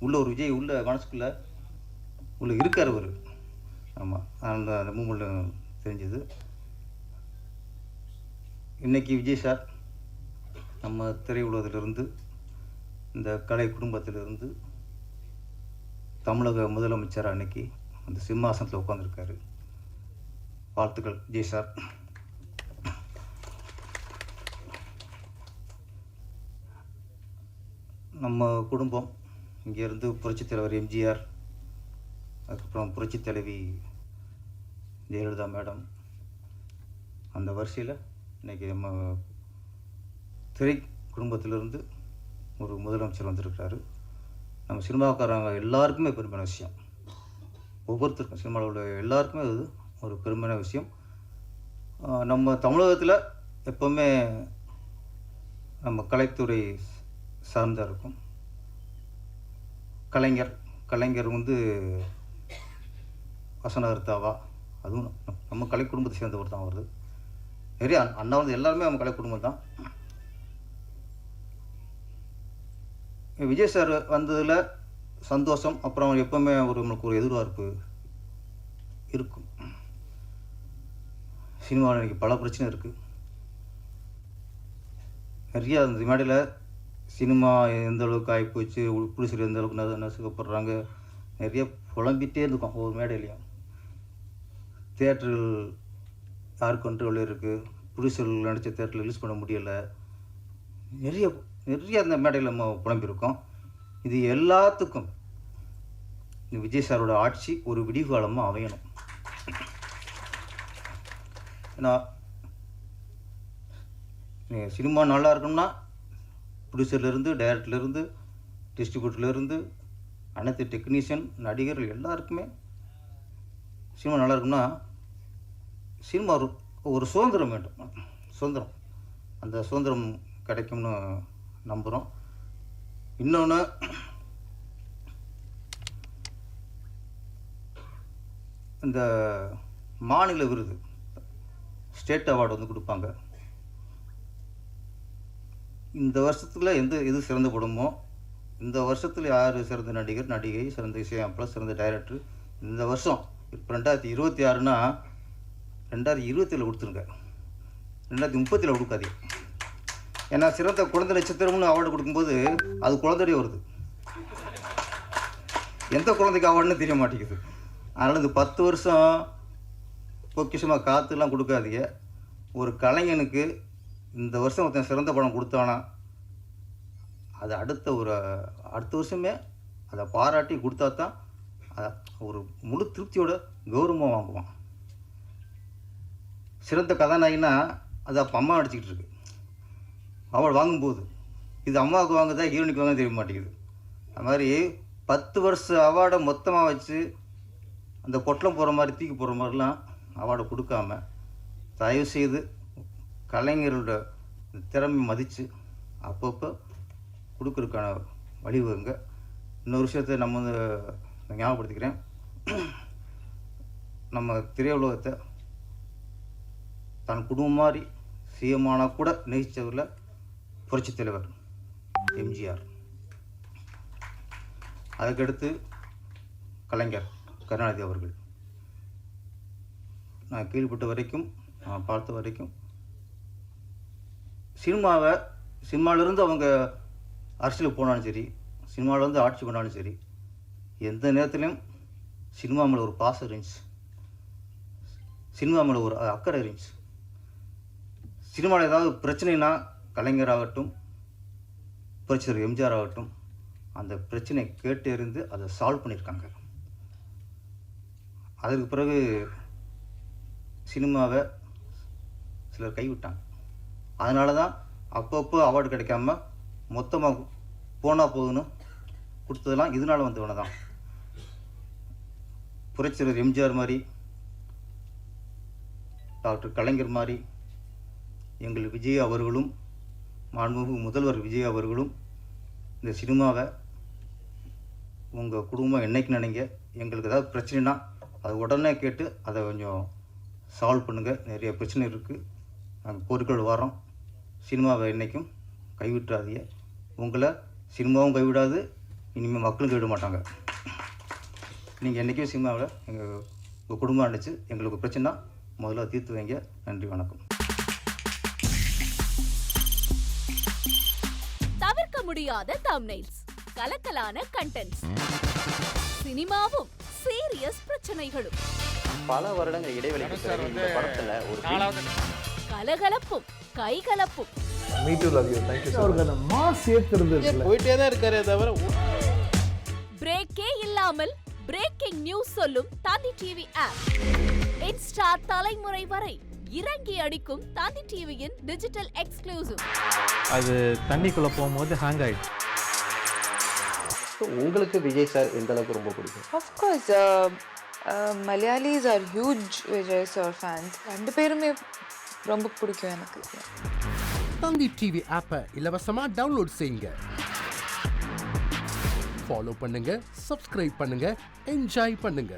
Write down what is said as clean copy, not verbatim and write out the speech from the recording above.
உள்ள ஒரு விஜய் உள்ள மனசுக்குள்ளே உள்ள இருக்கார் அவர். ஆமாம், அந்த அந்த மூமெண்ட்டில் தெரிஞ்சது. இன்றைக்கி விஜய் சார் நம்ம திரையுலகத்திலிருந்து, இந்த கலை குடும்பத்திலிருந்து தமிழக முதலமைச்சர் அன்னைக்கு அந்த சிம்மாசனத்தில் உட்காந்துருக்காரு. வாழ்த்துக்கள் விஜய் சார். நம்ம குடும்பம் இங்கேருந்து புரட்சித் தலைவர் எம்ஜிஆர், அதுக்கப்புறம் புரட்சித் தலைவி ஜெயலலிதா மேடம், அந்த வரிசையில் இன்றைக்கி நம்ம திரை குடும்பத்திலிருந்து ஒரு முதலமைச்சர் வந்திருக்கிறாரு. நம்ம சினிமாக்காரங்க எல்லாருக்குமே பெருமையான விஷயம். ஒவ்வொருத்தருக்கும், சினிமாவில் உள்ள எல்லாருக்குமே அது ஒரு பெருமையான விஷயம். நம்ம தமிழகத்தில் எப்போவுமே நம்ம கலைத்துறை சார்ந்தா இருக்கும். கலைஞர் வந்து வசனகர்த்தாவா, அதுவும் நம்ம கலை குடும்பத்தை சேர்ந்தவர் தான் வருது. நிறைய அண்ணா வந்து எல்லாருமே நம்ம கலை குடும்பம் தான். விஜய் சார் வந்ததில் சந்தோஷம். அப்புறம் எப்போவுமே நம்மளுக்கு ஒரு எதிர்பார்ப்பு இருக்கும். சினிமாவில் இன்றைக்கி பல பிரச்சனை இருக்குது. நிறையா அந்த மேடையில் சினிமா எந்த அளவுக்கு ஆகிப்போச்சு, ப்ரொடியூசர் எந்த அளவுக்கு நசுக்கப்படுறாங்க, நிறைய புலம்பிகிட்டே இருந்துக்கும் ஒவ்வொரு மேடையிலையும். தியேட்டர்கள் யார் கண்ட்ரோலில் இருக்குது, ப்ரொடியூசர்கள் நடித்த தியேட்டரில் ரிலீஸ் பண்ண முடியலை, நிறைய அந்த மேடையில் நம்ம புலம்பியிருக்கோம். இது எல்லாத்துக்கும் இந்த விஜய் சாரோட ஆட்சி ஒரு விடிவுகாலமாக அமையணும். ஏன்னா சினிமா நல்லா இருக்கணும்னா ப்ரொடியூசர்லேருந்து, டைரக்டர்லேருந்து, டிஸ்ட்ரிபியூட்டர்லேருந்து, அனைத்து டெக்னீஷியன், நடிகர்கள் எல்லாருக்குமே சினிமா நல்லா இருக்குன்னா சினிமா ஒரு சுதந்திரம் வேண்டும். சுதந்திரம், அந்த சுதந்திரம் கிடைக்கும்னு நம்புகிறோம். இன்னொன்று, இந்த மாநில விருது, ஸ்டேட் அவார்டு வந்து கொடுப்பாங்க. இந்த வருஷத்தில் எது சிறந்த படமோ, இந்த வருஷத்தில் யார் சிறந்த நடிகை, சிறந்த இசையமைப்பாளர், சிறந்த டைரக்டர், இந்த வருஷம் இப்போ 2026னா 2027 கொடுத்துருங்க, 2030 கொடுக்காதீங்க. ஏன்னா சிறந்த குழந்தை நட்சத்திரம்னு அவார்டு கொடுக்கும்போது அது குழந்தையே வருது, எந்த குழந்தைக்கு அவார்டுன்னு தெரிய மாட்டேங்குது. அதனால் இந்த 10 வருஷம் பொக்கிஷமாக காற்றுலாம் கொடுக்காதீங்க. ஒரு கலைஞனுக்கு இந்த வருஷம் ஒருத்தன் சிறந்த படம் கொடுத்தானா அது அடுத்த வருஷமே அதை பாராட்டி கொடுத்தா தான் ஒரு முழு திருப்தியோட கௌரவமாக வாங்குவான். சிறந்த கதாநாயகினா அது அப்போ அம்மா நடிச்சிக்கிட்டு இருக்கு, அவள் வாங்கும்போது இது அம்மாவுக்கு வாங்குதா ஹீரோனிக்கு வாங்க தெரிய மாட்டேங்குது. அது மாதிரி 10 வருஷ அவார்டை மொத்தமாக வச்சு அந்த பொட்டலம் போகிற மாதிரி, தூக்கி போகிற மாதிரிலாம் அவார்டை கொடுக்காம தயவுசெய்து கலைஞர்களோட திறமை மதித்து அப்பப்போ கொடுக்குறதுக்கான வழிவகுங்க. இன்னொரு விஷயத்தை நம்ம வந்து ஞாபகப்படுத்திக்கிறேன். நம்ம திரையுலகத்தை தன் குடும்பம் மாதிரி சிஎம்மானா கூட நேசித்தவரில் புரட்சித் தலைவர் எம்ஜிஆர், அதுக்கடுத்து கலைஞர் கருணாநிதி அவர்கள். நான் கேள்விப்பட்ட வரைக்கும், நான் பார்த்த வரைக்கும் சினிமாவிலேருந்து அவங்க அரசியலுக்கு போனாலும் சரி, சினிமாவிலேருந்து ஆட்சி பண்ணாலும் சரி, எந்த நேரத்துலையும் சினிமா மேலே ஒரு பாசம் இருந்துச்சு, சினிமா மேலே ஒரு அக்கறை இருந்துச்சு. சினிமாவில் ஏதாவது பிரச்சனைனா கலைஞராகட்டும், புரட்சித்தலைவர் எம்ஜிஆர் ஆகட்டும், அந்த பிரச்சனை கேட்டறிந்து அதை சால்வ் பண்ணியிருக்காங்க. அதற்கு பிறகு சினிமாவை சிலர் கைவிட்டாங்க. அதனால தான் அப்பப்போ அவார்டு கிடைக்காம மொத்தமாக போனால் போகுதுன்னு கொடுத்ததெல்லாம் இதனால் வந்தவன தான். புரட்சித்தலைவர் எம்ஜிஆர் மாதிரி, டாக்டர் கலைஞர் மாதிரி, எங்கள் விஜய் அவர்களும், மாண்புமிகு முதல்வர் விஜய் அவர்களும் இந்த சினிமாவை உங்கள் குடும்பம் என்னைக்கு நினைங்க, எங்களுக்கு ஏதாவது பிரச்சனைனா அதை உடனே கேட்டு அதை கொஞ்சம் சால்வ் பண்ணுங்கள், நிறைய பிரச்சனை இருக்குது, நாங்கள் கோரிக்கையோடு வரோம், சினிமாவை என்றைக்கும் கைவிட்டுறாதீங்க, உங்களை சினிமாவும் கைவிடாது, இனிமேல் மக்களும் கேட்க மாட்டாங்க. நீங்கள் என்றைக்கும் சினிமாவில் உங்கள் குடும்பம் அடிச்சு எங்களுக்கு பிரச்சனை முதல்ல தீர்த்து வைங்க. நன்றி, வணக்கம். தவிர்க்க முடியாத தம்ப்நெயில்ஸ், கலக்கலான கண்டென்ட்ஸ், சினிமாவும் சீரியஸ் பிரச்சனைகளும், பல வருடங்கள் இடைவெளிக்கு பிறகு இந்த படத்துல ஒரு கலகலப்பும் கைகலப்பும், போயிட்டே தான் இருக்காரே தவிர பிரேக்கே இல்லாமல் பிரேக்கிங் நியூஸ் சொல்லும் தந்தி டிவி ஆப். இன்ஸ்டா தலைமுறை வரை இறங்கி அடிக்கும் தந்தி டிவியின் டிஜிட்டல் எக்ஸ்க்ளூசிவ். அது தண்ணிக்குள்ள போகும்போது ஹேங் ஆயிடுச்சு. உங்களுக்கு விஜய் சார் எந்த அளவுக்கு ரொம்ப பிடிக்கும்? Of course, Malayalis are huge Vijay sir fans. ரெண்டு பேருமே ரொம்ப பிடிக்கும் எனக்கு. தந்தி டிவி ஆப்பை இலவசமா டவுன்லோட் செய்யுங்க. ஃபாலோ பண்ணுங்க, சப்ஸ்கிரைப் பண்ணுங்க, என்ஜாய் பண்ணுங்க.